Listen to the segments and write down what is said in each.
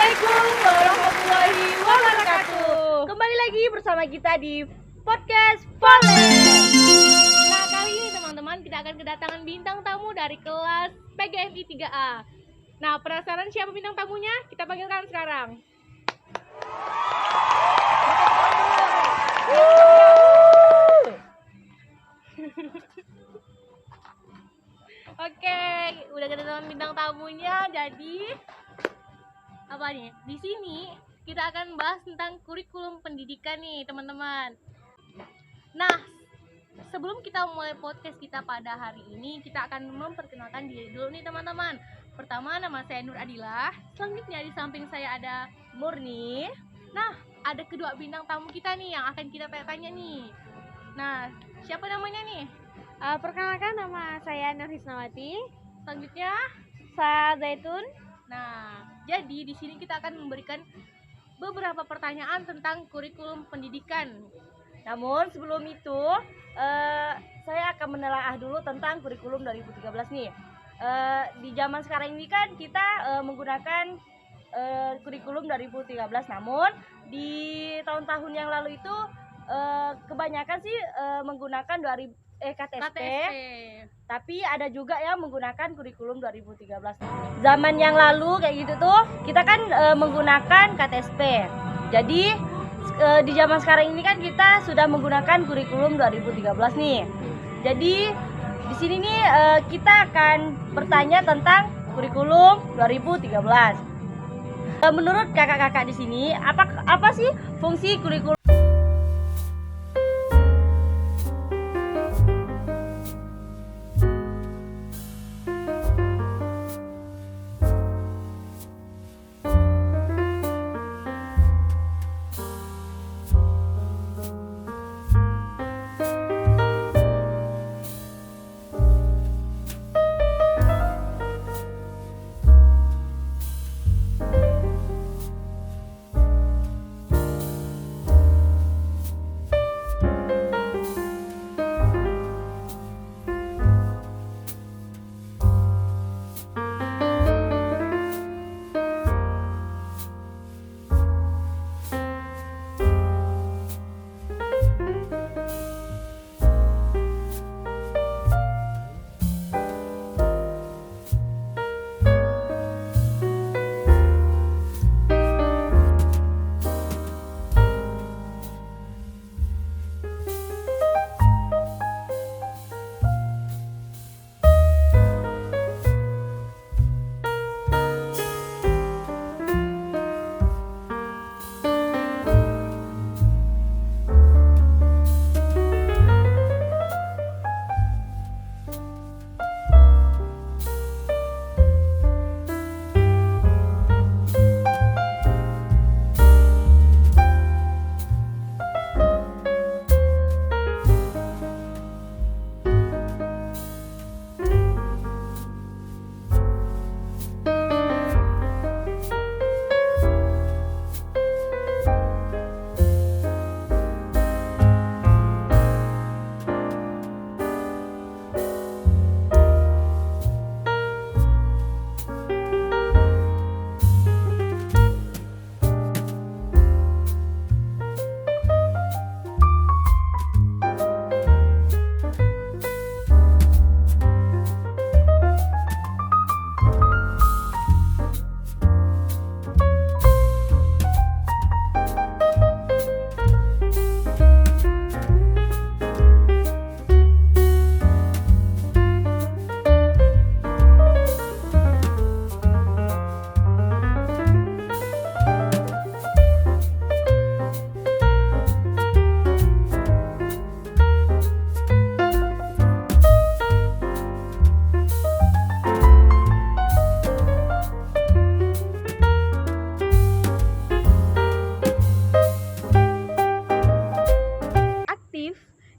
Assalamualaikum warahmatullahi wabarakatuh. Kembali lagi bersama kita di podcast Valen. Nah, kali ini teman-teman kita akan kedatangan bintang tamu dari kelas PGMI 3A. Nah, penasaran siapa bintang tamunya? Kita panggilkan sekarang. Oke, udah kedatangan bintang tamunya. Jadi apa nih? Di sini kita akan bahas tentang kurikulum pendidikan nih, teman-teman. Nah, sebelum kita mulai podcast kita pada hari ini, kita akan memperkenalkan diri dulu nih, teman-teman. Pertama, nama saya Nur Adilah. Selanjutnya di samping saya ada Murni. Nah, ada kedua bintang tamu kita nih yang akan kita tanya nih. Nah, siapa namanya nih? Perkenalkan, nama saya Nur Hisnawati. Selanjutnya, Saya Zaitun. nah, jadi di sini kita akan memberikan beberapa pertanyaan tentang kurikulum pendidikan. Namun sebelum itu, saya akan menelaah dulu tentang kurikulum 2013 nih. Di zaman sekarang ini kan kita menggunakan kurikulum 2013. Namun di tahun-tahun yang lalu itu kebanyakan sih menggunakan KTSP. Tapi ada juga yang menggunakan kurikulum 2013. Zaman yang lalu kayak gitu tuh kita kan menggunakan KTSP. Jadi di zaman sekarang ini kan kita sudah menggunakan kurikulum 2013 nih. Jadi di sini nih kita akan bertanya tentang kurikulum 2013. Menurut kakak-kakak di sini, apa sih fungsi kurikulum?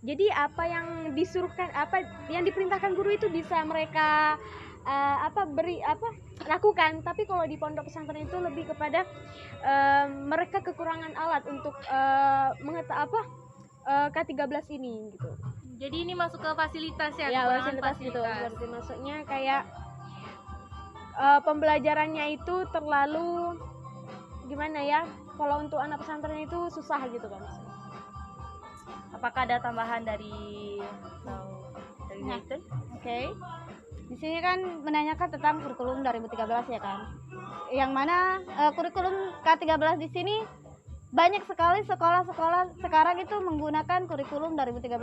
Jadi apa yang disuruhkan, apa yang diperintahkan guru itu bisa mereka lakukan. Tapi kalau di pondok pesantren itu lebih kepada mereka kekurangan alat untuk K13 ini gitu. Jadi ini masuk ke fasilitas ya? Ya, fasilitas gitu. Berarti maksudnya kayak pembelajarannya itu terlalu gimana ya, kalau untuk anak pesantren itu susah gitu kan. Apakah ada tambahan dari Nah, Zaitun? Oke. Di sini kan menanyakan tentang kurikulum 2013 ya kan. Yang mana kurikulum K13 di sini banyak sekali sekolah-sekolah sekarang itu menggunakan kurikulum 2013.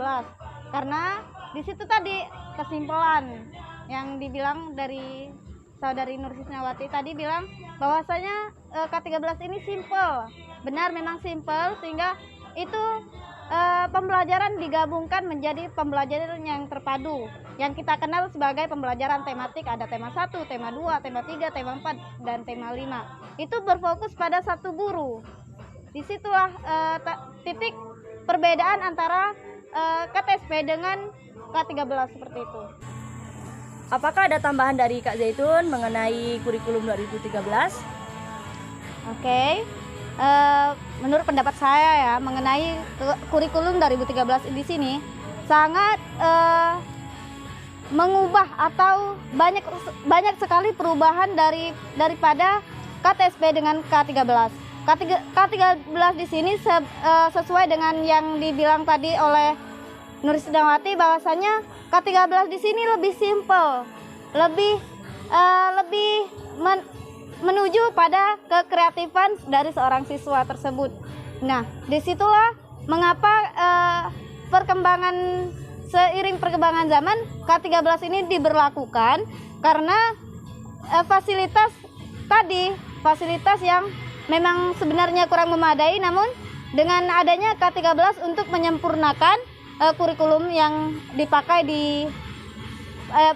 Karena di situ tadi kesimpulan yang dibilang dari saudari Nur Sisnawati tadi bilang bahwasanya K13 ini simple. Benar, memang simple, sehingga itu pembelajaran digabungkan menjadi pembelajaran yang terpadu yang kita kenal sebagai pembelajaran tematik. Ada tema 1, tema 2, tema 3, tema 4, dan tema 5. Itu berfokus pada satu guru. Disitulah titik perbedaan antara KTSP dengan K13 seperti itu. Apakah ada tambahan dari Kak Zaitun mengenai kurikulum 2013? Oke. Menurut pendapat saya ya mengenai kurikulum 2013 di sini sangat mengubah atau banyak sekali perubahan daripada KTSP dengan K13. K13 di sini sesuai dengan yang dibilang tadi oleh Nur Sisnawati bahwasanya K13 di sini lebih simple, lebih menuju pada kekreatifan dari seorang siswa tersebut. Nah, disitulah mengapa seiring perkembangan zaman K13 ini diberlakukan, karena fasilitas yang memang sebenarnya kurang memadai, namun dengan adanya K13 untuk menyempurnakan kurikulum yang dipakai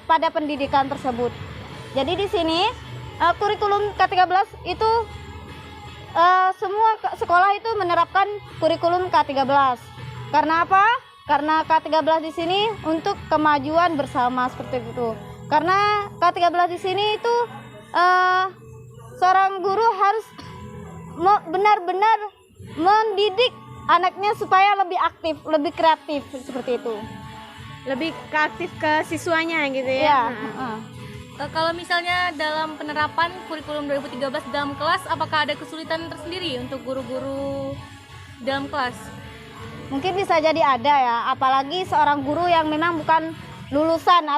pada pendidikan tersebut. Jadi di sini kurikulum K13 itu semua sekolah itu menerapkan kurikulum K13. Karena apa? Karena K13 di sini untuk kemajuan bersama seperti itu. Karena K13 di sini itu seorang guru harus benar-benar mendidik anaknya supaya lebih aktif, lebih kreatif seperti itu. Lebih kreatif ke siswanya gitu ya. Kalau misalnya dalam penerapan kurikulum 2013 dalam kelas, apakah ada kesulitan tersendiri untuk guru-guru dalam kelas? Mungkin bisa jadi ada ya, apalagi seorang guru yang memang bukan lulusan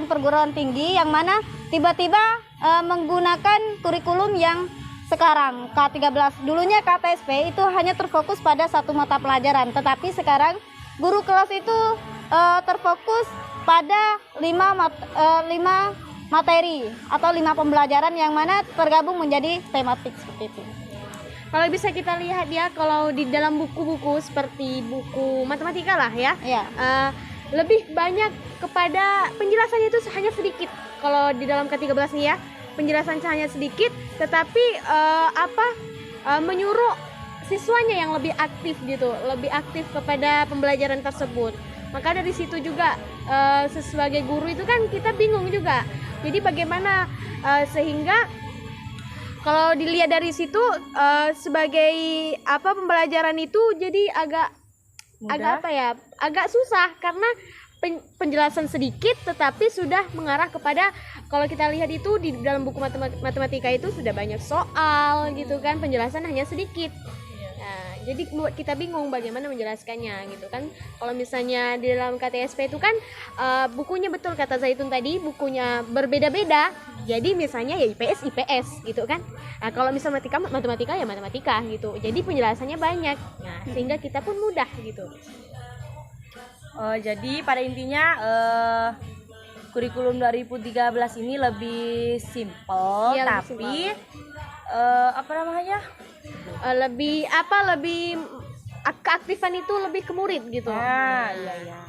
perguruan tinggi, yang mana tiba-tiba menggunakan kurikulum yang sekarang K13. Dulunya KTSP itu hanya terfokus pada satu mata pelajaran, tetapi sekarang guru kelas itu terfokus pada 5 materi atau 5 pembelajaran yang mana tergabung menjadi tematik seperti itu. Kalau bisa kita lihat ya, kalau di dalam buku-buku seperti buku matematika lah ya, lebih banyak kepada penjelasannya itu hanya sedikit. Kalau di dalam K13 nih ya, penjelasannya hanya sedikit, tetapi menyuruh siswanya yang lebih aktif gitu, lebih aktif kepada pembelajaran tersebut. Maka dari situ juga sebagai guru itu kan kita bingung juga. Jadi bagaimana sehingga kalau dilihat dari situ sebagai pembelajaran itu jadi agak susah, karena penjelasan sedikit tetapi sudah mengarah kepada, kalau kita lihat itu di dalam buku matematika itu sudah banyak soal gitu kan, penjelasan hanya sedikit. Nah, jadi buat kita bingung bagaimana menjelaskannya gitu kan. Kalau misalnya di dalam KTSP itu kan bukunya, betul kata Zaitun tadi, bukunya berbeda-beda. Jadi misalnya ya IPS gitu kan. Nah, kalau misalnya matematika ya matematika gitu. Jadi penjelasannya banyak. Nah, sehingga kita pun mudah gitu. Jadi pada intinya kurikulum 2013 ini lebih simple, Iya, tapi lebih keaktifan itu lebih ke murid gitu. Iya.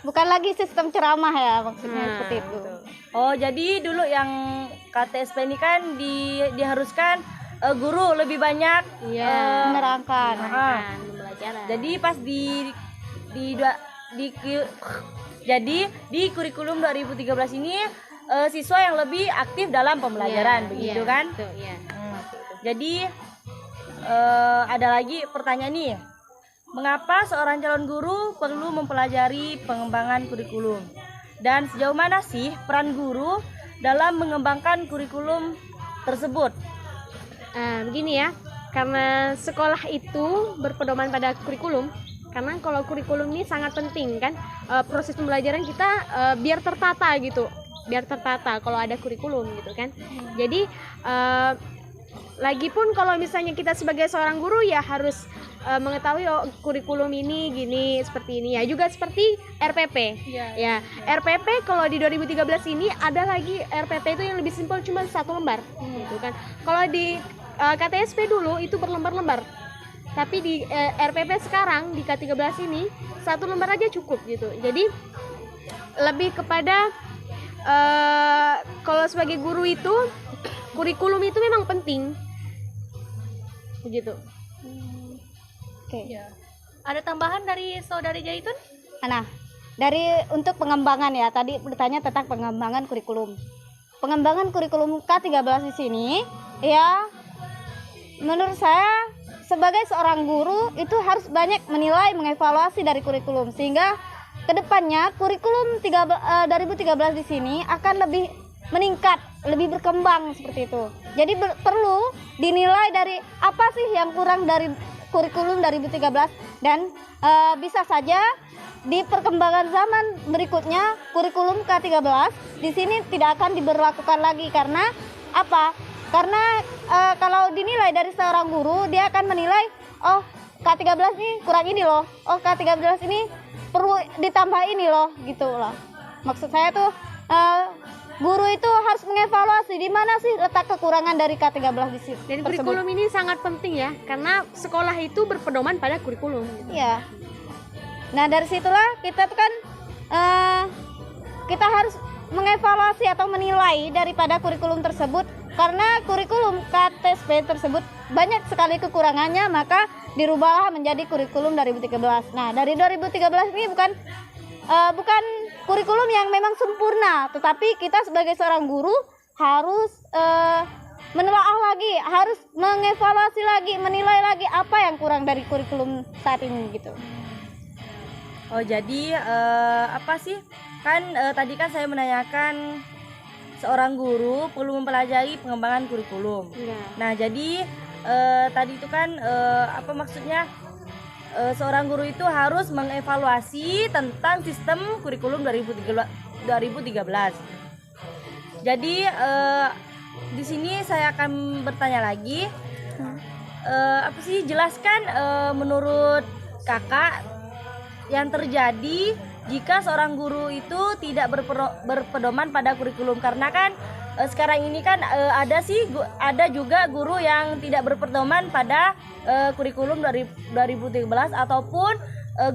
Bukan lagi sistem ceramah ya maksudnya seperti itu. Betul. Jadi dulu yang KTSP ini kan diharuskan guru lebih banyak Menerangkan. pembelajaran. Jadi pas di kurikulum 2013 ini siswa yang lebih aktif dalam pembelajaran, begitu kan? Betul, ya. Jadi ada lagi pertanyaan nih, mengapa seorang calon guru perlu mempelajari pengembangan kurikulum, dan sejauh mana sih peran guru dalam mengembangkan kurikulum tersebut? Begini ya, karena sekolah itu berpedoman pada kurikulum. Karena kalau kurikulum ini sangat penting kan, proses pembelajaran kita biar tertata gitu, biar tertata kalau ada kurikulum gitu kan. Jadi lagi pun kalau misalnya kita sebagai seorang guru ya harus mengetahui kurikulum ini gini seperti ini ya, juga seperti RPP. Ya, RPP kalau di 2013 ini ada lagi RPP itu yang lebih simpel, cuma 1 lembar gitu kan. Kalau di KTSP dulu itu berlembar-lembar, tapi di RPP sekarang di K13 ini 1 lembar aja cukup gitu. Jadi lebih kepada kalau sebagai guru itu kurikulum itu memang penting begitu. Oke. Ada tambahan dari saudari Jaitun? Nah, dari untuk pengembangan ya, tadi bertanya tentang pengembangan kurikulum. Pengembangan kurikulum K13 di sini ya, menurut saya sebagai seorang guru itu harus banyak menilai, mengevaluasi dari kurikulum, sehingga kedepannya kurikulum 2013 di sini akan lebih meningkat, lebih berkembang seperti itu. Jadi perlu dinilai dari apa sih yang kurang dari kurikulum 2013, dan bisa saja di perkembangan zaman berikutnya kurikulum K13 di sini tidak akan diberlakukan lagi. Karena apa? Karena kalau dinilai dari seorang guru, dia akan menilai, oh K13 ini kurang ini loh, oh K13 ini perlu ditambah ini loh, gitu loh. Maksud saya tuh guru itu harus mengevaluasi di mana sih letak kekurangan dari K13 di situ. Dan kurikulum ini sangat penting ya, karena sekolah itu berpedoman pada kurikulum gitu. Iya. Nah, dari situlah kita tuh kan kita harus mengevaluasi atau menilai daripada kurikulum tersebut, karena kurikulum KTSP tersebut banyak sekali kekurangannya, maka dirubahlah menjadi kurikulum 2013. Nah, dari 2013 ini bukan kurikulum yang memang sempurna, tetapi kita sebagai seorang guru harus menelaah lagi, harus mengevaluasi lagi, menilai lagi apa yang kurang dari kurikulum saat ini gitu. Oh, jadi apa sih? Kan tadi kan saya menanyakan seorang guru perlu mempelajari pengembangan kurikulum. Nah, jadi tadi itu kan apa maksudnya? Seorang guru itu harus mengevaluasi tentang sistem kurikulum 2013. Jadi di sini saya akan bertanya lagi, apa sih, jelaskan menurut kakak yang terjadi jika seorang guru itu tidak berpedoman pada kurikulum. Karena kan sekarang ini kan ada juga guru yang tidak berpedoman pada kurikulum dari 2013, ataupun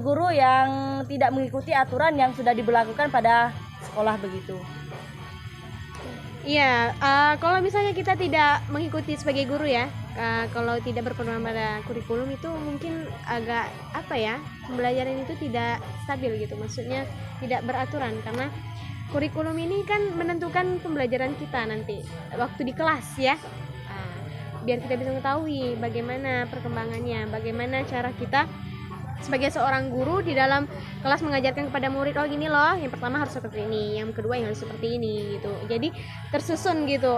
guru yang tidak mengikuti aturan yang sudah diberlakukan pada sekolah begitu. Iya, kalau misalnya kita tidak mengikuti sebagai guru ya, kalau tidak berpedoman pada kurikulum itu mungkin agak apa ya, pembelajaran itu tidak stabil gitu, maksudnya tidak beraturan, karena kurikulum ini kan menentukan pembelajaran kita nanti waktu di kelas ya. Biar kita bisa mengetahui bagaimana perkembangannya, bagaimana cara kita sebagai seorang guru di dalam kelas mengajarkan kepada murid, oh gini loh, yang pertama harus seperti ini, yang kedua yang harus seperti ini gitu. Jadi tersusun gitu.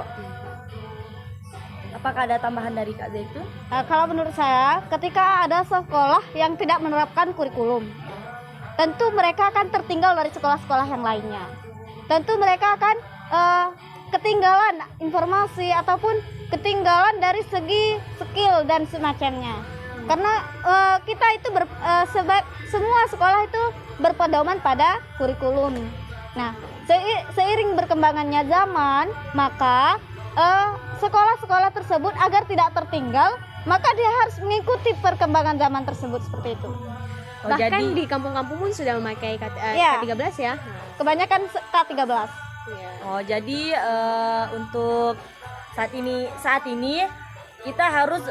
Apakah ada tambahan dari Kak Zaitun? Kalau menurut saya, ketika ada sekolah yang tidak menerapkan kurikulum, tentu mereka akan tertinggal dari sekolah-sekolah yang lainnya. Tentu mereka akan ketinggalan informasi ataupun ketinggalan dari segi skill dan semacamnya. Karena kita itu semua sekolah itu berpedoman pada kurikulum. Nah, seiring berkembangannya zaman, maka sekolah-sekolah tersebut agar tidak tertinggal, maka dia harus mengikuti perkembangan zaman tersebut seperti itu. Bahkan jadi, di kampung-kampung pun sudah memakai K13 ya. Kebanyakan K13. Oh, jadi untuk saat ini kita harus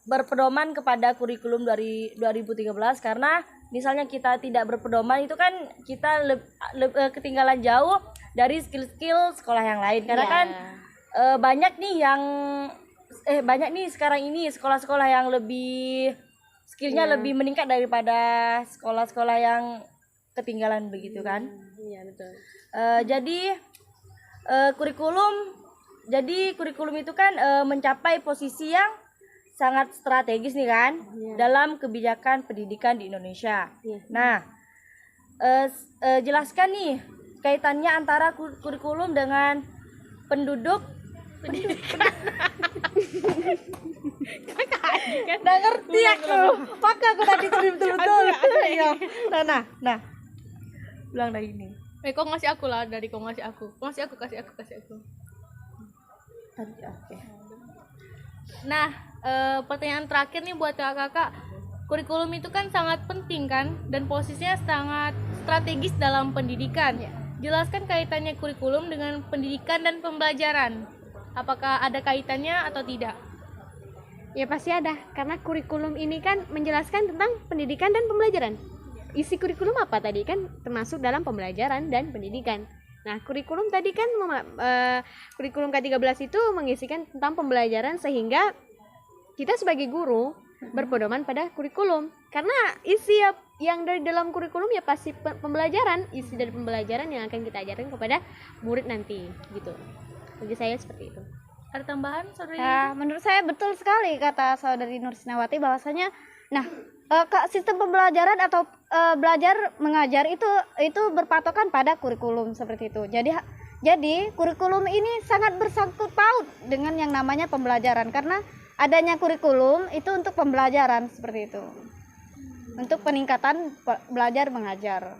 berpedoman kepada kurikulum dari 2013, karena misalnya kita tidak berpedoman itu kan kita ketinggalan jauh dari skill-skill sekolah yang lain. Karena kan banyak nih sekarang ini sekolah-sekolah yang lebih skillnya lebih meningkat daripada sekolah-sekolah yang ketinggalan begitu kan. Iya, betul. Jadi kurikulum jadi kurikulum itu kan mencapai posisi yang sangat strategis nih kan dalam kebijakan pendidikan di Indonesia. Nah, jelaskan nih kaitannya antara kurikulum dengan penduduk. Nggak ngerti aku. Maka aku tadi betul. Iya. Nah. Bilang dari ini. Kok ngasih aku lah dari kau ngasih aku. Kasih aku. Oke. Nah, pertanyaan terakhir nih buat kakak-kakak. Kurikulum itu kan sangat penting kan dan posisinya sangat strategis dalam pendidikan. Jelaskan kaitannya kurikulum dengan pendidikan dan pembelajaran. Apakah ada kaitannya atau tidak? Ya pasti ada, karena kurikulum ini kan menjelaskan tentang pendidikan dan pembelajaran. Isi kurikulum apa tadi kan termasuk dalam pembelajaran dan pendidikan. Nah, kurikulum tadi kan kurikulum K13 itu mengisikan tentang pembelajaran sehingga kita sebagai guru berpedoman pada kurikulum. Karena isi yang dari dalam kurikulum ya pasti pembelajaran, isi dari pembelajaran yang akan kita ajarkan kepada murid nanti gitu. Bagi saya seperti itu. Ada tambahan, Saudari? Ya, menurut saya betul sekali kata Saudari Nur Sinawati bahwasanya sistem pembelajaran atau belajar mengajar itu berpatokan pada kurikulum seperti itu. Jadi kurikulum ini sangat bersangkut paut dengan yang namanya pembelajaran karena adanya kurikulum itu untuk pembelajaran seperti itu. Untuk peningkatan belajar mengajar.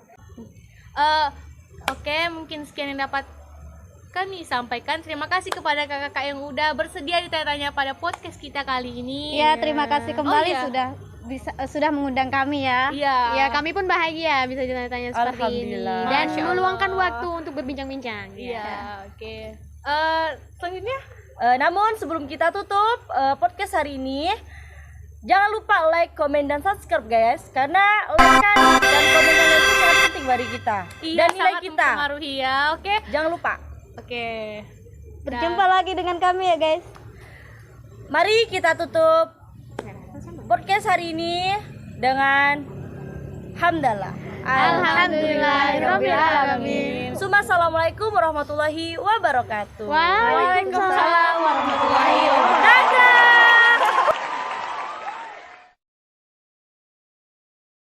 Oke, mungkin sekian yang dapat kami sampaikan. Terima kasih kepada kakak-kakak yang udah bersedia ditanya pada podcast kita kali ini. Ya, terima kasih kembali sudah mengundang kami ya. Iya. Ya, kami pun bahagia bisa ditanya seperti ini dan meluangkan waktu untuk berbincang-bincang. Iya, oke. Selanjutnya, namun sebelum kita tutup podcast hari ini, jangan lupa like, komen, dan subscribe guys, karena like dan komen kalian itu sangat penting bagi kita dan nilai kita. Mempengaruhi ya, oke? Jangan lupa. Oke. Berjumpa lagi dengan kami ya guys. Mari kita tutup podcast hari ini dengan hamdalah. Alhamdulillahirabbil alamin. Assalamualaikum warahmatullahi wabarakatuh. Waalaikumsalam warahmatullahi wabarakatuh.